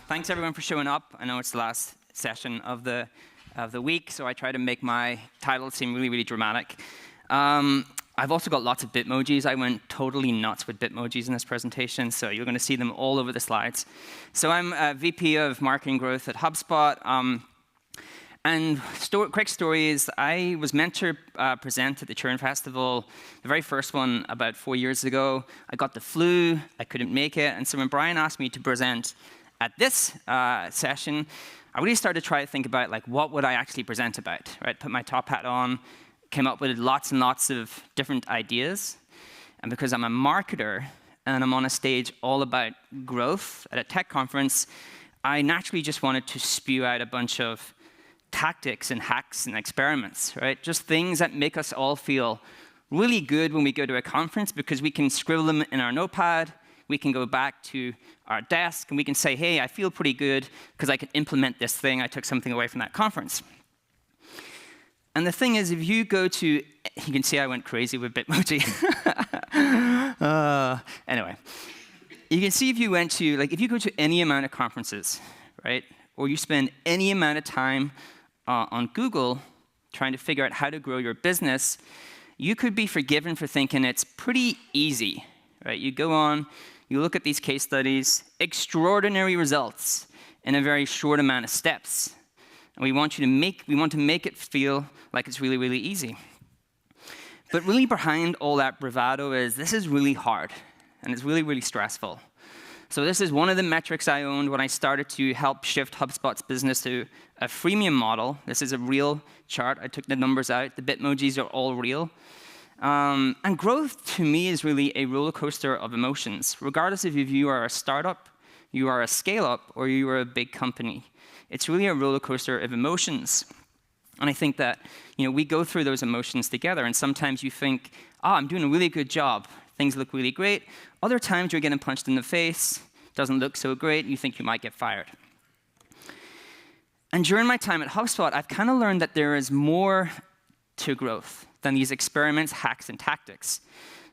Thanks everyone for showing up. I know it's the last session of the week, so I try to make my title seem really, really dramatic. I've also got lots of Bitmojis. I went totally nuts with Bitmojis in this presentation, so you're going to see them all over the slides. So I'm VP of Marketing Growth at Hubspot. And quick story is I was meant to present at the Turing Festival, the very first one, about 4 years ago. I got the flu. I couldn't make it. And so when Brian asked me to present at this session, I really started to try to think about, like, what would I actually present about, right? Put my top hat on, came up with lots and lots of different ideas. And because I'm a marketer and I'm on a stage all about growth at a tech conference, I naturally just wanted to spew out a bunch of tactics and hacks and experiments, right? Just things that make us all feel really good when we go to a conference because we can scribble them in our notepad, we can go back to our desk, and we can say, hey, I feel pretty good because I can implement this thing. I took something away from that conference. And the thing is, if you go to, you can see I went crazy with Bitmoji. Anyway, you can see if you went to, like, if you go to any amount of conferences, right, or you spend any amount of time on Google trying to figure out how to grow your business, you could be forgiven for thinking it's pretty easy, right? You go on, you look at these case studies, extraordinary results in a very short amount of steps. And we want to make it feel like it's really, really easy. But really behind all that bravado is this is really hard, and it's really, really stressful. So this is one of the metrics I owned when I started to help shift HubSpot's business to a freemium model. This is a real chart. I took the numbers out. The Bitmojis are all real. And growth, to me, is really a roller coaster of emotions, regardless if you are a startup, you are a scale-up, or you are a big company. It's really a roller coaster of emotions. And I think that, we go through those emotions together. And sometimes you think, I'm doing a really good job. Things look really great. Other times you're getting punched in the face. Doesn't look so great. You think you might get fired. And during my time at HubSpot, I've kind of learned that there is more to growth than these experiments, hacks, and tactics.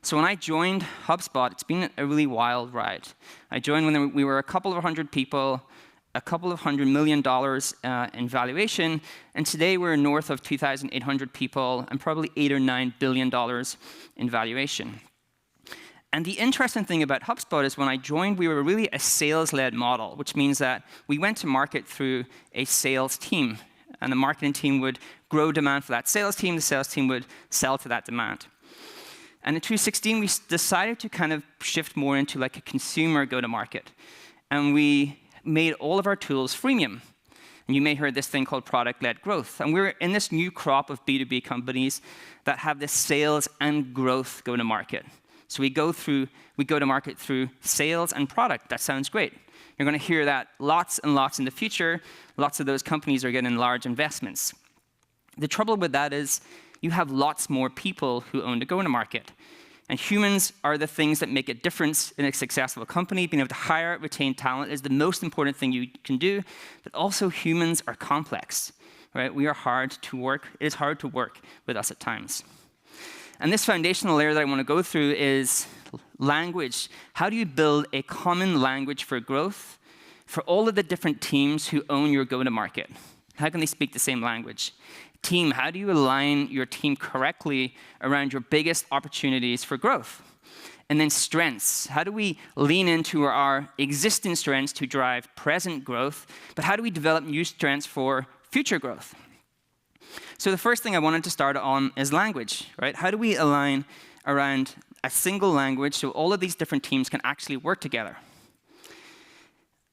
So when I joined HubSpot, it's been a really wild ride. I joined when we were a couple of hundred people, a couple of $100 million in valuation, and today we're north of 2,800 people and probably $8 or $9 billion in valuation. And the interesting thing about HubSpot is when I joined, we were really a sales-led model, which means that we went to market through a sales team, and the marketing team would grow demand for that sales team, the sales team would sell to that demand. And in 2016, we decided to kind of shift more into like a consumer go-to-market. And we made all of our tools freemium. And you may have heard this thing called product-led growth. And we're in this new crop of B2B companies that have this sales and growth go-to-market. So we go to market through sales and product. That sounds great. You're going to hear that lots and lots in the future. Lots of those companies are getting large investments. The trouble with that is you have lots more people who own the go-to-market. And humans are the things that make a difference in a successful company. Being able to hire, retain talent is the most important thing you can do. But also humans are complex, right? We are hard to work. It is hard to work with us at times. And this foundational layer that I want to go through is language. How do you build a common language for growth for all of the different teams who own your go-to-market? How can they speak the same language? Team, how do you align your team correctly around your biggest opportunities for growth? And then strengths. How do we lean into our existing strengths to drive present growth, but how do we develop new strengths for future growth? So the first thing I wanted to start on is language, right? How do we align around a single language so all of these different teams can actually work together?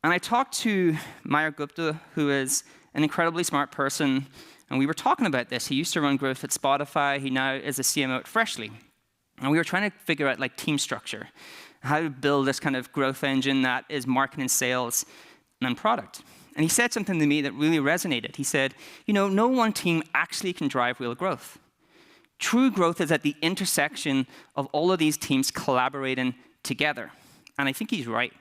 And I talked to Mayur Gupta, who is an incredibly smart person, and we were talking about this. He used to run growth at Spotify. He now is a CMO at Freshly. And we were trying to figure out like team structure, how to build this kind of growth engine that is marketing, sales, and product. And he said something to me that really resonated. He said, no one team actually can drive real growth. True growth is at the intersection of all of these teams collaborating together. And I think he's right.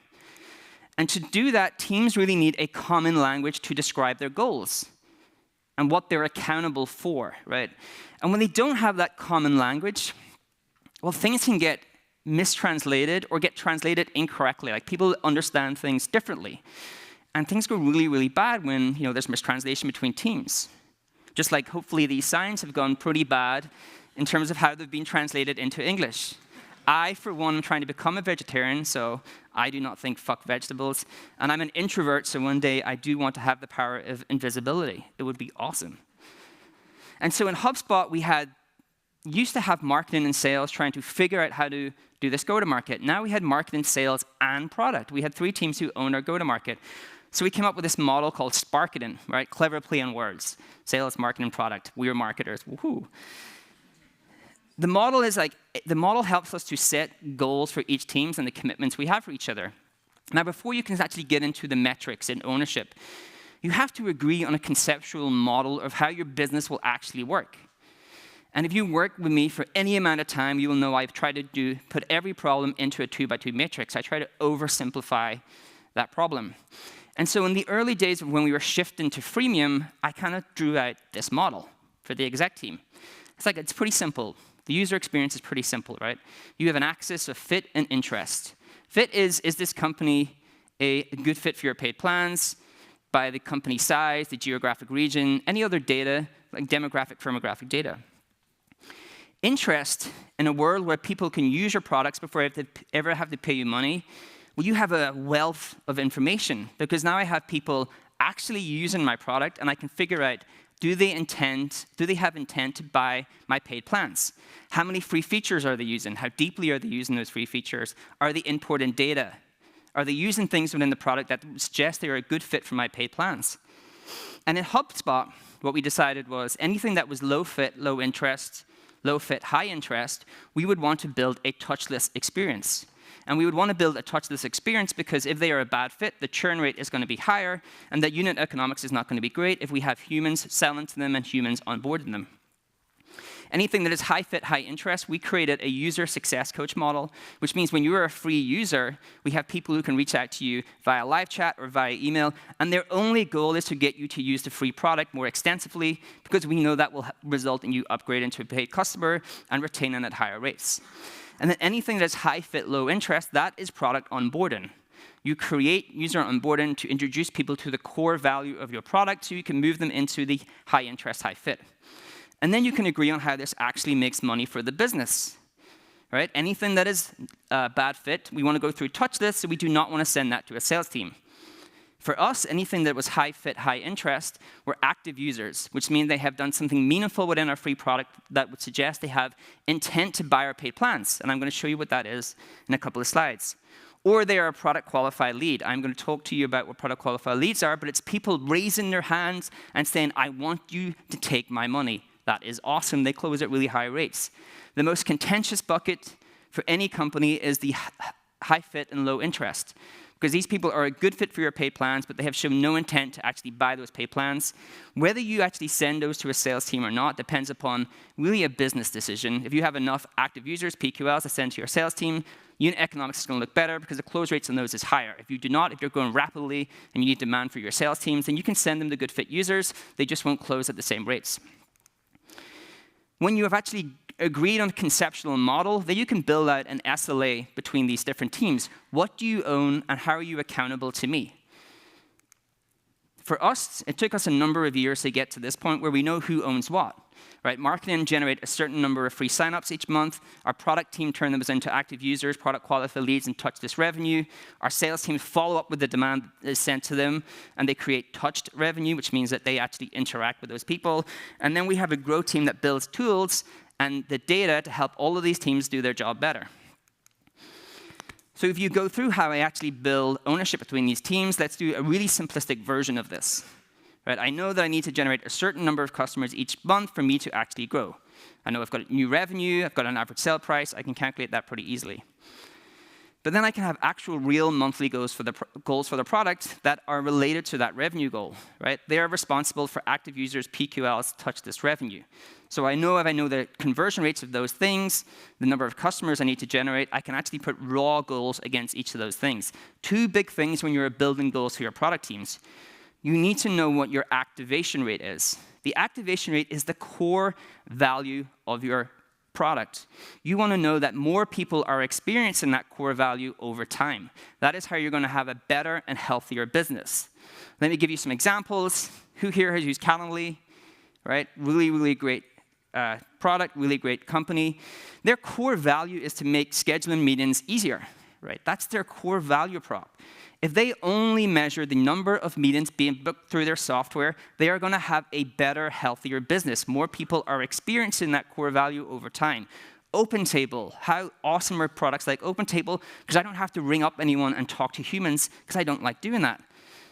And to do that, teams really need a common language to describe their goals and what they're accountable for, right? And when they don't have that common language, well, things can get mistranslated or get translated incorrectly. Like people understand things differently. And things go really, really bad when there's mistranslation between teams. Just like hopefully these signs have gone pretty bad in terms of how they've been translated into English. I, for one, am trying to become a vegetarian, so I do not think fuck vegetables. And I'm an introvert, so one day I do want to have the power of invisibility. It would be awesome. And so in HubSpot, we used to have marketing and sales trying to figure out how to do this go-to-market. Now we had marketing, sales, and product. We had 3 teams who owned our go-to-market. So we came up with this model called Sparketing, right? Clever play on words. Sales, marketing, product. We are marketers. Woohoo. The model helps us to set goals for each team and the commitments we have for each other. Now, before you can actually get into the metrics and ownership, you have to agree on a conceptual model of how your business will actually work. And if you work with me for any amount of time, you will know I've tried to put every problem into a 2x2 matrix. I try to oversimplify that problem. And so in the early days of when we were shifting to freemium, I kind of drew out this model for the exec team. It's pretty simple. The user experience is pretty simple, right? You have an axis of fit and interest. Fit is this company a good fit for your paid plans? By the company size, the geographic region, any other data, like demographic, firmographic data. Interest, in a world where people can use your products before they ever have to pay you money, well, you have a wealth of information, because now I have people actually using my product, and I can figure out, do they have intent to buy my paid plans? How many free features are they using? How deeply are they using those free features? Are they importing data? Are they using things within the product that suggest they are a good fit for my paid plans? And in HubSpot, what we decided was anything that was low fit, low interest, low fit, high interest, we would want to build a touchless experience. And we would want to build a touchless experience because if they are a bad fit, the churn rate is going to be higher, and the unit economics is not going to be great if we have humans selling to them and humans onboarding them. Anything that is high fit, high interest, we created a user success coach model, which means when you are a free user, we have people who can reach out to you via live chat or via email, and their only goal is to get you to use the free product more extensively, because we know that will result in you upgrading to a paid customer and retaining at higher rates. And then anything that's high fit, low interest, that is product onboarding. You create user onboarding to introduce people to the core value of your product so you can move them into the high interest, high fit. And then you can agree on how this actually makes money for the business. Right? Anything that is bad fit, we want to go through touchless, so we do not want to send that to a sales team. For us, anything that was high fit, high interest were active users, which means they have done something meaningful within our free product that would suggest they have intent to buy our paid plans. And I'm going to show you what that is in a couple of slides. Or they are a product qualified lead. I'm going to talk to you about what product qualified leads are, but it's people raising their hands and saying, I want you to take my money. That is awesome. They close at really high rates. The most contentious bucket for any company is the high fit and low interest, because these people are a good fit for your paid plans, but they have shown no intent to actually buy those paid plans. Whether you actually send those to a sales team or not depends upon really a business decision. If you have enough active users, PQLs, to send to your sales team, unit economics is going to look better because the close rates on those is higher. If you do not, if you're going rapidly and you need demand for your sales teams, then you can send them the good fit users. They just won't close at the same rates. When you have actually agreed on a conceptual model, then you can build out an SLA between these different teams. What do you own, and how are you accountable to me? For us, it took us a number of years to get to this point where we know who owns what. Right? Marketing generate a certain number of free signups each month. Our product team turn those into active users, product qualified leads, and touch this revenue. Our sales teams follow up with the demand that is sent to them, and they create touched revenue, which means that they actually interact with those people. And then we have a growth team that builds tools and the data to help all of these teams do their job better. So if you go through how I actually build ownership between these teams, let's do a really simplistic version of this. Right? I know that I need to generate a certain number of customers each month for me to actually grow. I know I've got new revenue, I've got an average sale price, I can calculate that pretty easily. But then I can have actual real monthly goals for the product that are related to that revenue goal. Right? They are responsible for active users, PQLs, touch this revenue. So I know if I know the conversion rates of those things, the number of customers I need to generate, I can actually put raw goals against each of those things. Two big things when you're building goals for your product teams. You need to know what your activation rate is. The activation rate is the core value of your product, you want to know that more people are experiencing that core value over time. That is how you're going to have a better and healthier business. Let me give you some examples. Who here has used Calendly? Right? Really, really great product, really great company. Their core value is to make scheduling meetings easier. Right? That's their core value prop. If they only measure the number of meetings being booked through their software, they are going to have a better, healthier business. More people are experiencing that core value over time. OpenTable, how awesome are products like OpenTable? Because I don't have to ring up anyone and talk to humans, because I don't like doing that.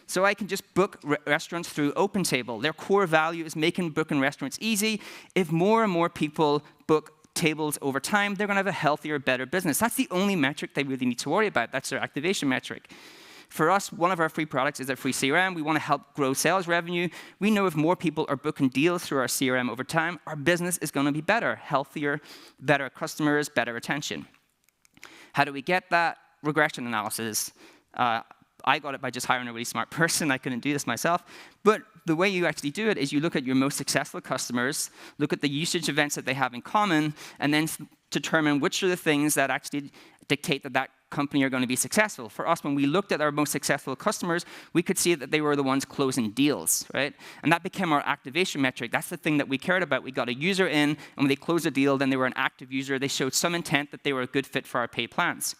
So I can just book restaurants through OpenTable. Their core value is making booking restaurants easy. If more and more people book tables over time, they're going to have a healthier, better business. That's the only metric they really need to worry about. That's their activation metric. For us, one of our free products is our free CRM. We want to help grow sales revenue. We know if more people are booking deals through our CRM over time, our business is going to be better, healthier, better customers, better retention. How do we get that? Regression analysis. I got it by just hiring a really smart person. I couldn't do this myself. But the way you actually do it is you look at your most successful customers, look at the usage events that they have in common, and then determine which are the things that actually dictate that company are going to be successful. For us, when we looked at our most successful customers, we could see that they were the ones closing deals, right? And that became our activation metric. That's the thing that we cared about. We got a user in, and when they closed a deal, then they were an active user. They showed some intent that they were a good fit for our pay plans.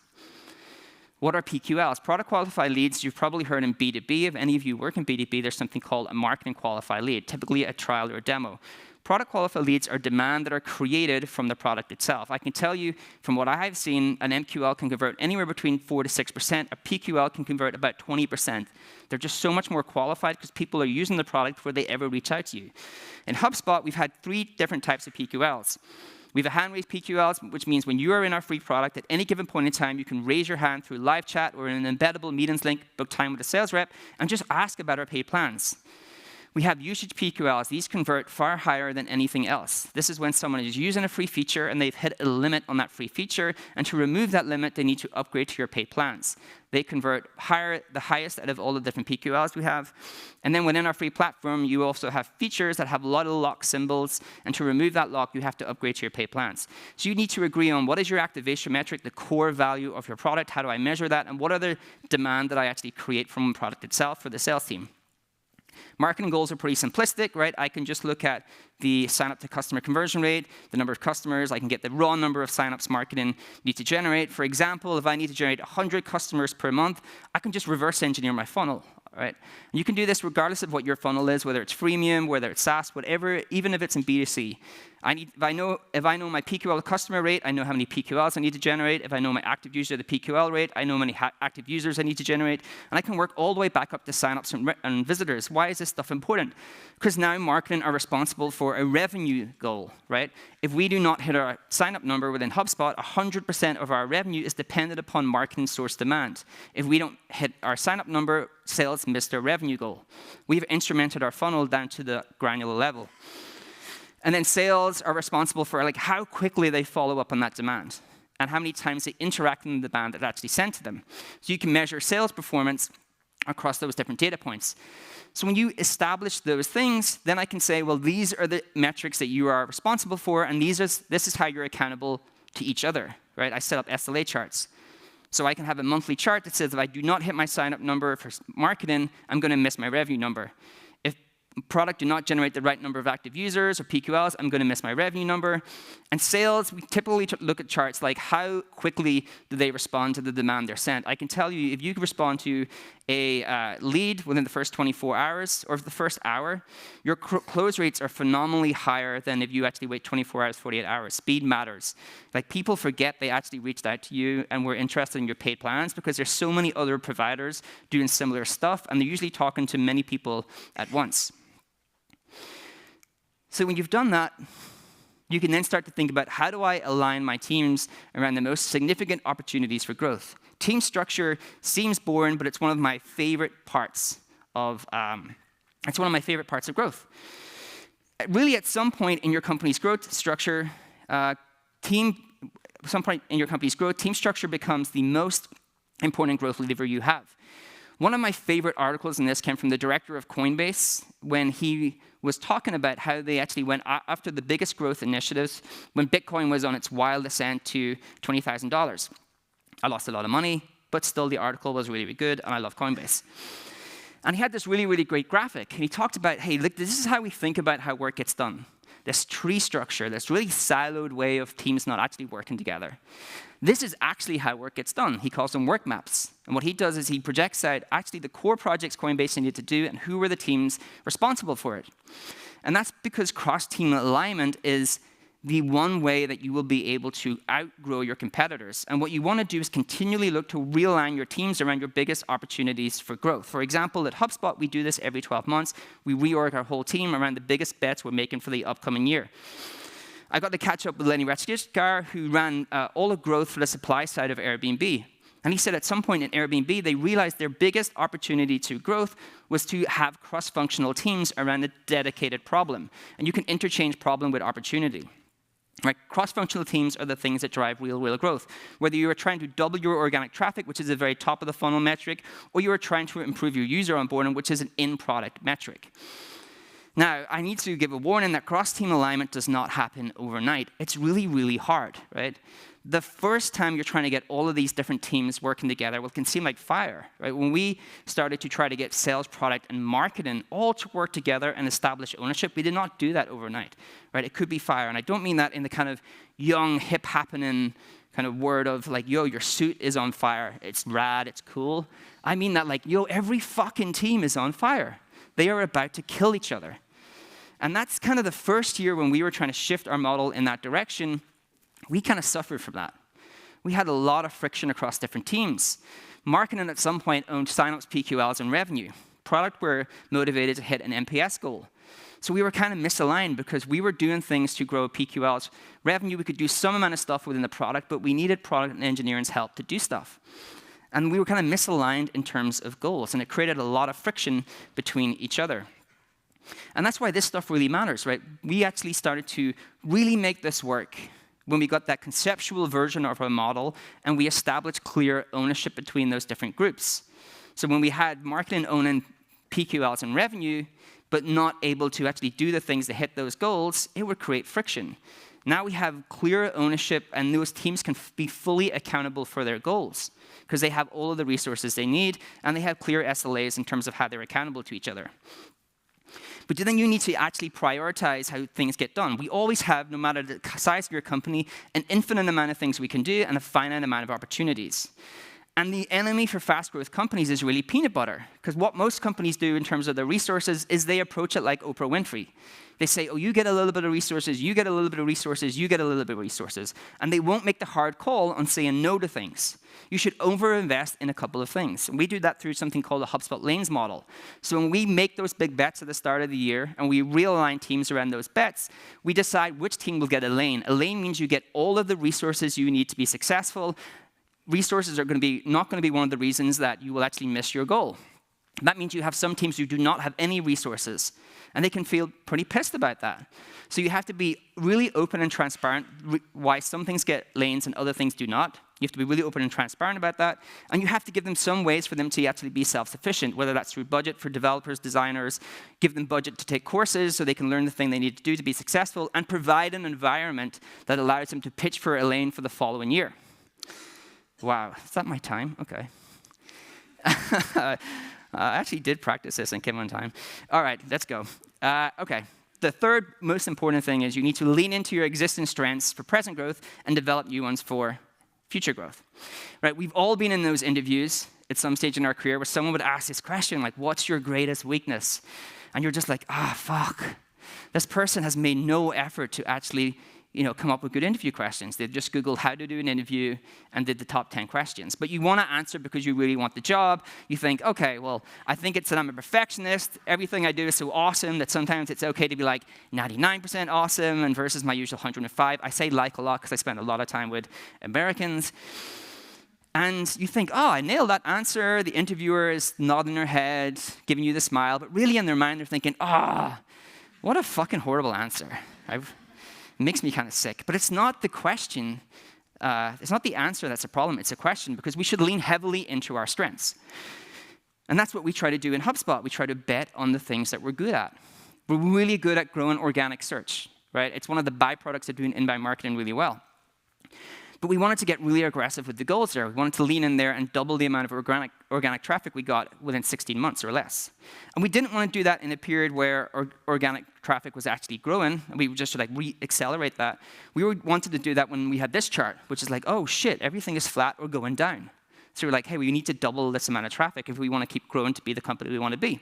What are PQLs? Product qualified leads, you've probably heard in B2B. If any of you work in B2B, there's something called a marketing qualified lead, typically a trial or a demo. Product qualified leads are demand that are created from the product itself. I can tell you from what I have seen, an MQL can convert anywhere between 4 to 6%. A PQL can convert about 20%. They're just so much more qualified because people are using the product before they ever reach out to you. In Hubspot, we've had 3 different types of PQLs. We have a hand-raised PQLs, which means when you are in our free product, at any given point in time, you can raise your hand through live chat or an embeddable meetings link, book time with a sales rep, and just ask about our paid plans. We have usage PQLs. These convert far higher than anything else. This is when someone is using a free feature and they've hit a limit on that free feature, and to remove that limit, they need to upgrade to your paid plans. They convert higher, the highest out of all the different PQLs we have. And then within our free platform, you also have features that have a lot of lock symbols, and to remove that lock, you have to upgrade to your paid plans. So you need to agree on what is your activation metric, the core value of your product, how do I measure that, and what are the demand that I actually create from the product itself for the sales team. Marketing goals are pretty simplistic, right? I can just look at the sign-up to customer conversion rate, the number of customers. I can get the raw number of sign-ups marketing need to generate. For example, if I need to generate 100 customers per month, I can just reverse engineer my funnel, right? And you can do this regardless of what your funnel is, whether it's freemium, whether it's SaaS, whatever, even if it's in B2C. If I know my PQL customer rate, I know how many PQLs I need to generate. If I know my active user, the PQL rate, I know how many active users I need to generate. And I can work all the way back up to signups and visitors. Why is this stuff important? Because now marketing are responsible for a revenue goal, right? If we do not hit our sign-up number within HubSpot, 100% of our revenue is dependent upon marketing source demand. If we don't hit our sign-up number, sales miss their revenue goal. We've instrumented our funnel down to the granular level. And then sales are responsible for how quickly they follow up on that demand and how many times they interact with the demand that actually sent to them. So you can measure sales performance across those different data points. So when you establish those things, then I can say, well, these are the metrics that you are responsible for, and this is how you're accountable to each other, right? I set up SLA charts. So I can have a monthly chart that says if I do not hit my sign-up number for marketing, I'm going to miss my revenue number. Product do not generate the right number of active users or PQLs, I'm going to miss my revenue number. And sales, we typically look at charts like how quickly do they respond to the demand they're sent. I can tell you if you respond to a lead within the first 24 hours or the first hour, your close rates are phenomenally higher than if you actually wait 24 hours, 48 hours. Speed matters. People forget they actually reached out to you and were interested in your paid plans because there's so many other providers doing similar stuff, and they're usually talking to many people at once. So when you've done that, you can then start to think about how do I align my teams around the most significant opportunities for growth. Team structure seems boring, but it's one of my favorite parts of growth. Really, at some point in your company's growth structure, team structure becomes the most important growth lever you have. One of my favorite articles in this came from the director of Coinbase when he was talking about how they actually went after the biggest growth initiatives when Bitcoin was on its wild ascent to $20,000. I lost a lot of money, but still the article was really, really good, and I love Coinbase. And he had this really, really great graphic, and he talked about, hey, look, this is how we think about how work gets done. This tree structure, this really siloed way of teams not actually working together. This is actually how work gets done. He calls them work maps. And what he does is he projects out actually the core projects Coinbase needed to do and who were the teams responsible for it. And that's because cross-team alignment is the one way that you will be able to outgrow your competitors. And what you want to do is continually look to realign your teams around your biggest opportunities for growth. For example, at Hubspot, we do this every 12 months. We reorg our whole team around the biggest bets we're making for the upcoming year. I got to catch up with Lenny Retzkigar, who ran all the growth for the supply side of Airbnb. And he said at some point in Airbnb, they realized their biggest opportunity to growth was to have cross-functional teams around a dedicated problem. And you can interchange problem with opportunity. Right? Cross-functional teams are the things that drive real growth. Whether you are trying to double your organic traffic, which is a very top of the funnel metric, or you are trying to improve your user onboarding, which is an in-product metric. Now, I need to give a warning that cross-team alignment does not happen overnight. It's really, really hard, right? The first time you're trying to get all of these different teams working together, well, it can seem like fire, right? When we started to try to get sales, product, and marketing all to work together and establish ownership, we did not do that overnight, right? It could be fire, and I don't mean that in the kind of young, hip-happening kind of word of like, yo, your suit is on fire, it's rad, it's cool. I mean that like, yo, every fucking team is on fire. They are about to kill each other. And that's kind of the first year when we were trying to shift our model in that direction. We kind of suffered from that. We had a lot of friction across different teams. Marketing at some point owned signups, PQLs, and revenue. Product were motivated to hit an NPS goal. So we were kind of misaligned because we were doing things to grow PQLs. Revenue, we could do some amount of stuff within the product, but we needed product and engineering's help to do stuff. And we were kind of misaligned in terms of goals, and it created a lot of friction between each other. And that's why this stuff really matters, right? We actually started to really make this work when we got that conceptual version of our model and we established clear ownership between those different groups. So when we had marketing owning PQLs and revenue, but not able to actually do the things to hit those goals, it would create friction. Now we have clear ownership and those teams can be fully accountable for their goals because they have all of the resources they need and they have clear SLAs in terms of how they're accountable to each other. But then you need to actually prioritize how things get done. We always have, no matter the size of your company, an infinite amount of things we can do and a finite amount of opportunities. And the enemy for fast growth companies is really peanut butter. Because what most companies do in terms of their resources is they approach it like Oprah Winfrey. They say, oh, you get a little bit of resources, you get a little bit of resources, you get a little bit of resources. And they won't make the hard call on saying no to things. You should over-invest in a couple of things. And we do that through something called the Hubspot lanes model. So when we make those big bets at the start of the year and we realign teams around those bets, we decide which team will get a lane. A lane means you get all of the resources you need to be successful. Resources are not going to be one of the reasons that you will actually miss your goal. That means you have some teams who do not have any resources, and they can feel pretty pissed about that. So you have to be really open and transparent why some things get lanes and other things do not. You have to be really open and transparent about that, and you have to give them some ways for them to actually be self-sufficient, whether that's through budget for developers, designers, give them budget to take courses so they can learn the thing they need to do to be successful, and provide an environment that allows them to pitch for a lane for the following year. Wow, is that my time? Okay. I actually did practice this and came on time. All right, let's go. Okay. The third most important thing is you need to lean into your existing strengths for present growth and develop new ones for future growth. Right? We've all been in those interviews at some stage in our career where someone would ask this question, like, what's your greatest weakness? And you're just like, fuck. This person has made no effort to actually come up with good interview questions. They just Googled how to do an interview and did the top 10 questions. But you want to answer because you really want the job. You think, okay, well, I think it's that I'm a perfectionist. Everything I do is so awesome that sometimes it's okay to be like 99% awesome and versus my usual 105. I say like a lot because I spend a lot of time with Americans. And you think, I nailed that answer. The interviewer is nodding their head, giving you the smile. But really in their mind, they're thinking, what a fucking horrible answer. It makes me kind of sick. But it's not the question. It's not the answer that's a problem. It's a question because we should lean heavily into our strengths. And that's what we try to do in HubSpot. We try to bet on the things that we're good at. We're really good at growing organic search, right? It's one of the byproducts of doing inbound marketing really well. But we wanted to get really aggressive with the goals there. We wanted to lean in there and double the amount of organic traffic we got within 16 months or less. And we didn't want to do that in a period where organic traffic was actually growing, and we would just like re-accelerate that. We wanted to do that when we had this chart, which is like, oh shit, everything is flat or going down. So we're like, hey, we need to double this amount of traffic if we want to keep growing to be the company we want to be.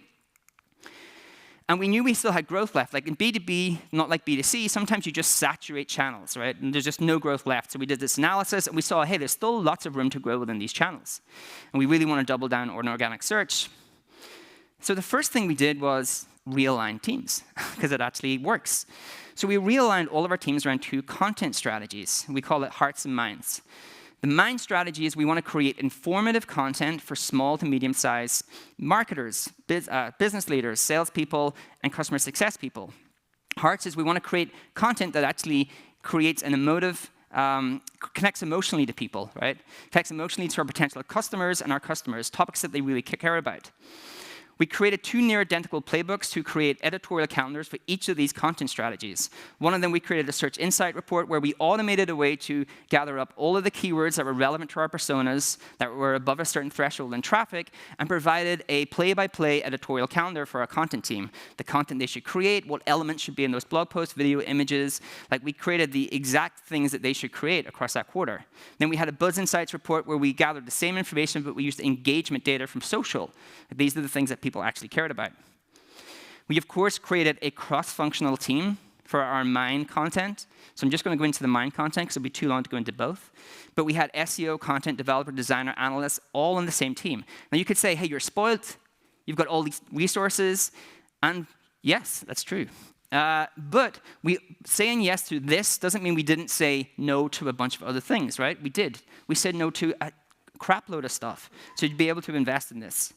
And we knew we still had growth left. Like in B2B, not like B2C, sometimes you just saturate channels, right? And there's just no growth left. So we did this analysis, and we saw, hey, there's still lots of room to grow within these channels. And we really want to double down on organic search. So the first thing we did was realign teams, because it actually works. So we realigned all of our teams around 2 content strategies. We call it hearts and minds. The mind strategy is we want to create informative content for small to medium-sized marketers, business leaders, salespeople, and customer success people. Hearts is we want to create content that actually creates an emotive, connects emotionally to people, right? Connects emotionally to our potential customers and our customers, topics that they really care about. We created 2 near-identical playbooks to create editorial calendars for each of these content strategies. One of them, we created a search insight report where we automated a way to gather up all of the keywords that were relevant to our personas, that were above a certain threshold in traffic, and provided a play-by-play editorial calendar for our content team. The content they should create, what elements should be in those blog posts, video, images. Like, we created the exact things that they should create across that quarter. Then we had a Buzz Insights report where we gathered the same information, but we used engagement data from social. These are the things that people actually cared about. We, of course, created a cross-functional team for our Mind content. So I'm just going to go into the Mind content because it'll be too long to go into both. But we had SEO, content developer, designer, analysts, all on the same team. Now you could say, hey, you're spoiled. You've got all these resources. And yes, that's true. But saying yes to this doesn't mean we didn't say no to a bunch of other things, right? We did. We said no to a crap load of stuff. So you'd be able to invest in this.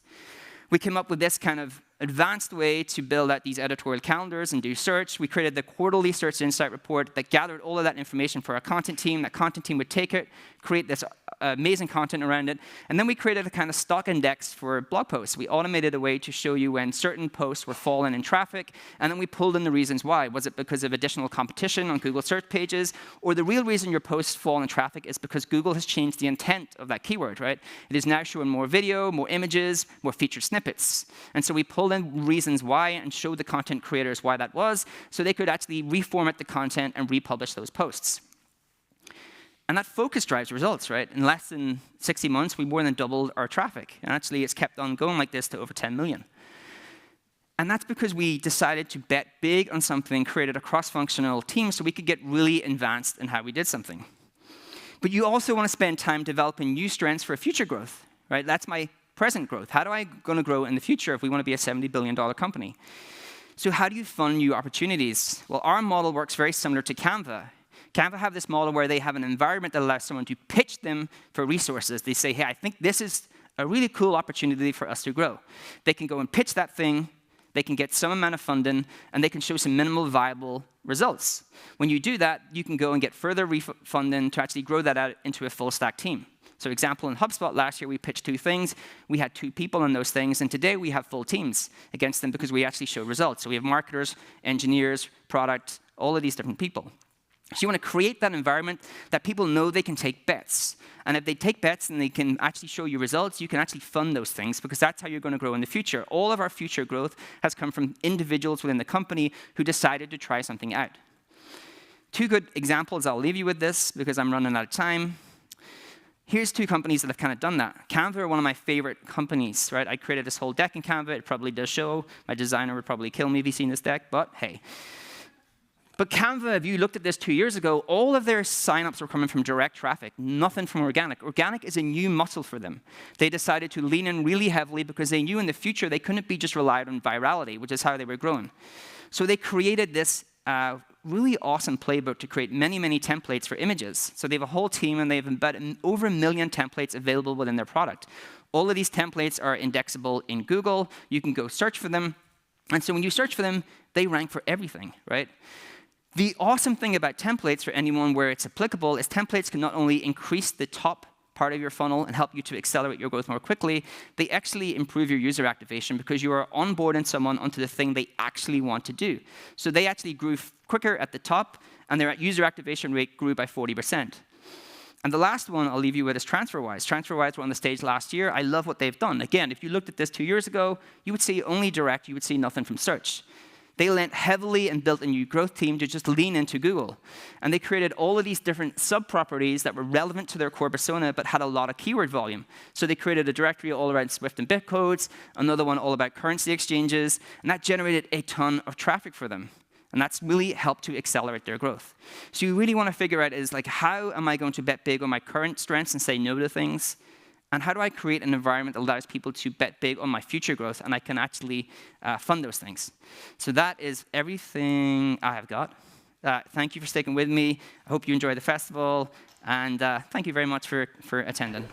We came up with this kind of advanced way to build out these editorial calendars and do search. We created the quarterly search insight report that gathered all of that information for our content team. That content team would take it, create this amazing content around it, and then we created a kind of stock index for blog posts. We automated a way to show you when certain posts were falling in traffic, and then we pulled in the reasons why. Was it because of additional competition on Google search pages, or the real reason your posts fall in traffic is because Google has changed the intent of that keyword, right? It is now showing more video, more images, more featured snippets. And so we pulled in reasons why and showed the content creators why that was, so they could actually reformat the content and republish those posts. And that focus drives results, right? In less than 60 months, we more than doubled our traffic. And actually, it's kept on going like this to over 10 million. And that's because we decided to bet big on something, created a cross-functional team so we could get really advanced in how we did something. But you also want to spend time developing new strengths for future growth, right? That's my present growth. How do I going to grow in the future if we want to be a $70 billion company? So how do you fund new opportunities? Well, our model works very similar to Canva. Canva have this model where they have an environment that allows someone to pitch them for resources. They say, hey, I think this is a really cool opportunity for us to grow. They can go and pitch that thing, they can get some amount of funding, and they can show some minimal viable results. When you do that, you can go and get further funding to actually grow that out into a full stack team. So example, in HubSpot last year, we pitched 2 things. We had 2 people on those things, and today we have full teams against them because we actually show results. So we have marketers, engineers, product, all of these different people. So you want to create that environment that people know they can take bets. And if they take bets and they can actually show you results, you can actually fund those things because that's how you're going to grow in the future. All of our future growth has come from individuals within the company who decided to try something out. 2 good examples, I'll leave you with this because I'm running out of time. Here's 2 companies that have kind of done that. Canva are one of my favorite companies, right? I created this whole deck in Canva. It probably does show. My designer would probably kill me if he's seen this deck, but hey. But Canva, if you looked at this 2 years ago, all of their signups were coming from direct traffic, nothing from organic. Organic is a new muscle for them. They decided to lean in really heavily because they knew in the future they couldn't be just relied on virality, which is how they were growing. So they created this really awesome playbook to create many, many templates for images. So they have a whole team, and they have about over 1 million templates available within their product. All of these templates are indexable in Google. You can go search for them. And so when you search for them, they rank for everything, right? The awesome thing about templates for anyone where it's applicable is templates can not only increase the top part of your funnel and help you to accelerate your growth more quickly, they actually improve your user activation because you are onboarding someone onto the thing they actually want to do. So they actually grew quicker at the top, and their user activation rate grew by 40%. And the last one I'll leave you with is TransferWise. TransferWise were on the stage last year. I love what they've done. Again, if you looked at this 2 years ago, you would see only direct. You would see nothing from search. They leaned heavily and built a new growth team to just lean into Google. And they created all of these different sub-properties that were relevant to their core persona but had a lot of keyword volume. So they created a directory all around Swift and Bitcodes, another one all about currency exchanges, and that generated a ton of traffic for them. And that's really helped to accelerate their growth. So you really want to figure out is, like, how am I going to bet big on my current strengths and say no to things? And how do I create an environment that allows people to bet big on my future growth and I can actually fund those things? So that is everything I have got. Thank you for sticking with me. I hope you enjoy the festival. And thank you very much for attending.